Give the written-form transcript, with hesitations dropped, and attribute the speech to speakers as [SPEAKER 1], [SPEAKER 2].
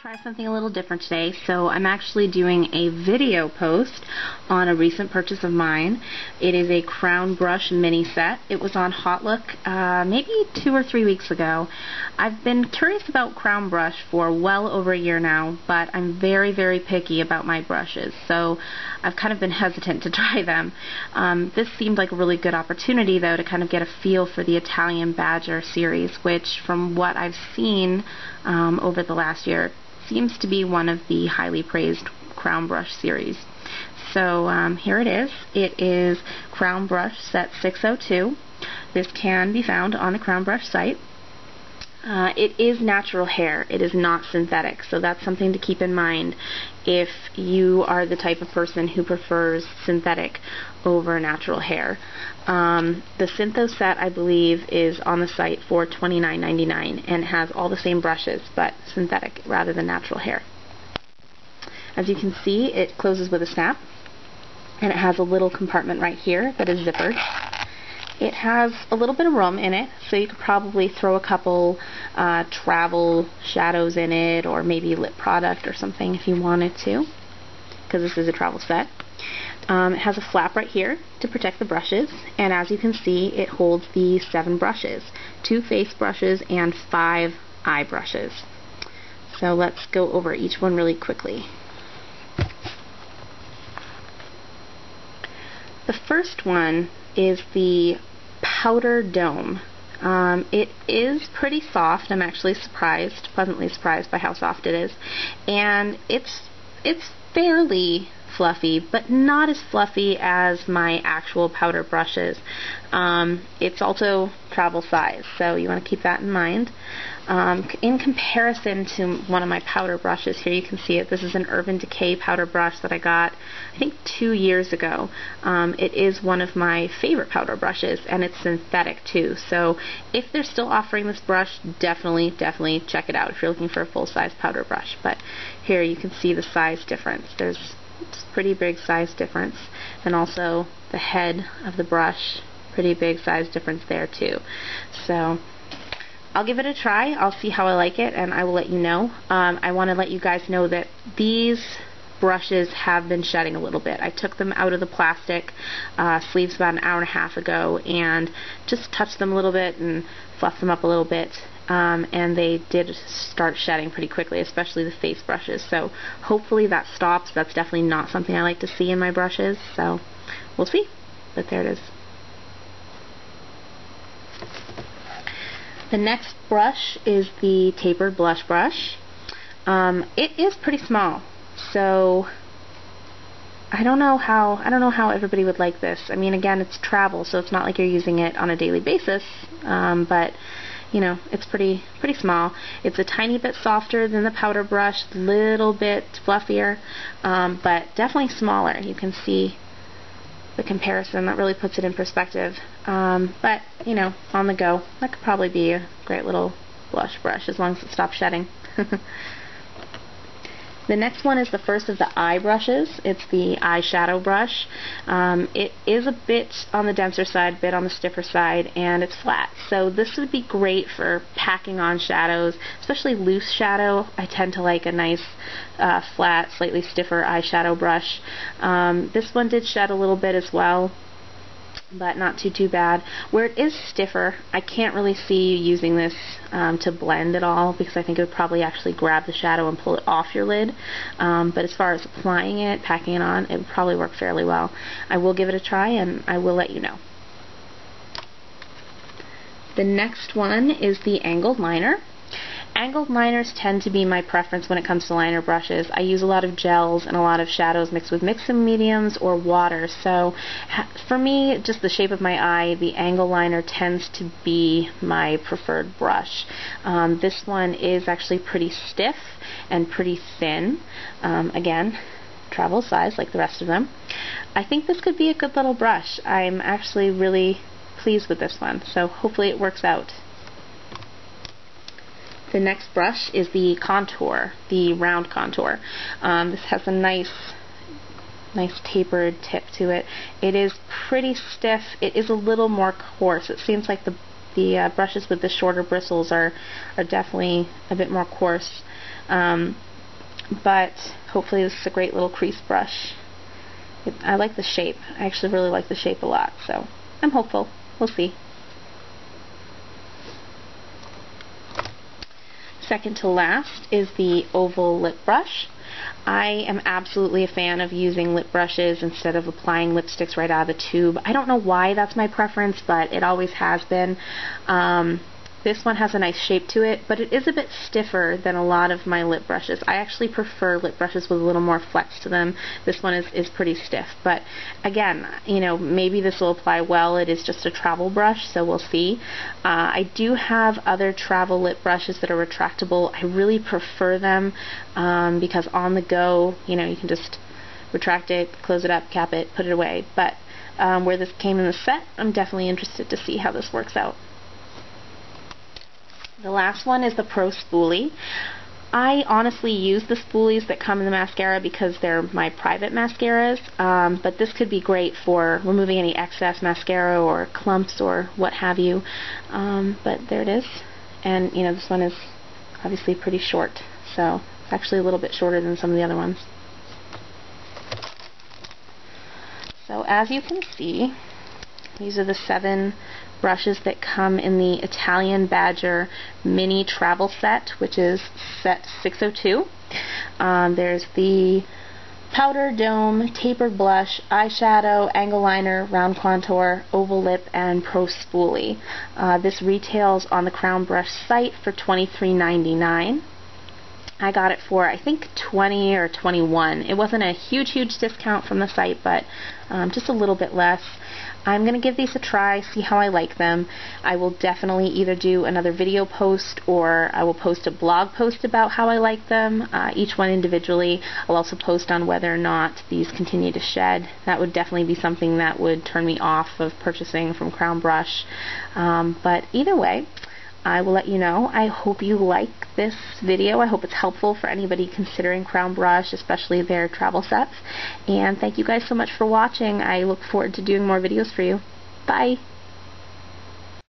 [SPEAKER 1] Try something a little different today. So I'm actually doing a video post on a recent purchase of mine. It is a crown brush mini set. It was on HotLook maybe 2 or 3 weeks ago. I've been curious about crown brush for well over a year now, but I'm very, very picky about my brushes, so I've kind of been hesitant to try them. This seemed like a really good opportunity though to kind of get a feel for the Italian Badger series, which from what I've seen over the last year seems to be one of the highly praised crown brush series. So here it is. It is Crown Brush Set 602. This can be found on the Crown Brush site. It is natural hair. It is not synthetic, so that's something to keep in mind if you are the type of person who prefers synthetic over natural hair. The Syntho set, I believe, is on the site for $29.99 and has all the same brushes, but synthetic rather than natural hair. As you can see, it closes with a snap, and it has a little compartment right here that is zippered. It has a little bit of room in it, so you could probably throw a couple travel shadows in it, or maybe lip product or something if you wanted to, because this is a travel set. It has a flap right here to protect the brushes, and as you can see, it holds the 7 brushes, 2 face brushes and 5 eye brushes. So let's go over each one really quickly. The first one is the Powder Dome. It is pretty soft. I'm actually pleasantly surprised by how soft it is, and it's fairly fluffy, but not as fluffy as my actual powder brushes. It's also travel size, so you want to keep that in mind. In comparison to one of my powder brushes, here you can see it. This is an Urban Decay powder brush that I got, I think, 2 years ago. It is one of my favorite powder brushes, and it's synthetic too. So if they're still offering this brush, definitely check it out if you're looking for a full-size powder brush. But here you can see the size difference. There's a pretty big size difference, and also the head of the brush, pretty big size difference there too. So I'll give it a try. I'll see how I like it, and I will let you know. I want to let you guys know that these brushes have been shedding a little bit. I took them out of the plastic sleeves about an hour and a half ago and just touched them a little bit and fluffed them up a little bit, and they did start shedding pretty quickly, especially the face brushes. So hopefully that stops. That's definitely not something I like to see in my brushes, so we'll see. But there it is. The next brush is the Tapered Blush Brush. It is pretty small, so I don't know how everybody would like this. I mean, again, it's travel, so it's not like you're using it on a daily basis, but you know, it's pretty small. It's a tiny bit softer than the powder brush, little bit fluffier, but definitely smaller. You can see the comparison. That really puts it in perspective. But, you know, on the go, that could probably be a great little blush brush as long as it stops shedding. The next one is the first of the eye brushes. It's the eyeshadow brush. It is a bit on the denser side, a bit on the stiffer side, and it's flat. So this would be great for packing on shadows, especially loose shadow. I tend to like a nice flat, slightly stiffer eyeshadow brush. This one did shed a little bit as well, but not too bad. Where it is stiffer, I can't really see you using this to blend at all, because I think it would probably actually grab the shadow and pull it off your lid. But as far as applying it, packing it on, it would probably work fairly well. I will give it a try, and I will let you know. The next one is the Angled Liner. Angled liners tend to be my preference when it comes to liner brushes. I use a lot of gels and a lot of shadows mixed with mixing mediums or water. So for me, just the shape of my eye, the angle liner tends to be my preferred brush. This one is actually pretty stiff and pretty thin. Again, travel size like the rest of them. I think this could be a good little brush. I'm actually really pleased with this one, so hopefully it works out. The next brush is the Contour, the round contour. This has a nice tapered tip to it. It is pretty stiff. It is a little more coarse. It seems like the brushes with the shorter bristles are definitely a bit more coarse. But hopefully this is a great little crease brush. I like the shape. I actually really like the shape a lot, so I'm hopeful. We'll see. Second to last is the oval lip brush. I am absolutely a fan of using lip brushes instead of applying lipsticks right out of the tube. I don't know why that's my preference, but it always has been. This one has a nice shape to it, but it is a bit stiffer than a lot of my lip brushes. I actually prefer lip brushes with a little more flex to them. This one is pretty stiff, but again, you know, maybe this will apply well. It is just a travel brush, so we'll see. I do have other travel lip brushes that are retractable. I really prefer them because on the go, you know, you can just retract it, close it up, cap it, put it away. But where this came in the set, I'm definitely interested to see how this works out. The last one is the Pro Spoolie. I honestly use the spoolies that come in the mascara because they're my private mascaras, but this could be great for removing any excess mascara or clumps or what have you. But there it is. And, you know, this one is obviously pretty short, so it's actually a little bit shorter than some of the other ones. So as you can see, these are the 7 brushes that come in the Italian Badger mini travel set, which is set 602. There's the powder, dome, tapered blush, eyeshadow, angle liner, round contour, oval lip, and Pro Spoolie. This retails on the Crown Brush site for $23.99. I got it for, I think, $20 or $21. It wasn't a huge discount from the site, but just a little bit less. I'm going to give these a try, see how I like them. I will definitely either do another video post or I will post a blog post about how I like them, each one individually. I'll also post on whether or not these continue to shed. That would definitely be something that would turn me off of purchasing from Crown Brush. But either way, I will let you know. I hope you like this video. I hope it's helpful for anybody considering Crown Brush, especially their travel sets. And thank you guys so much for watching. I look forward to doing more videos for you. Bye!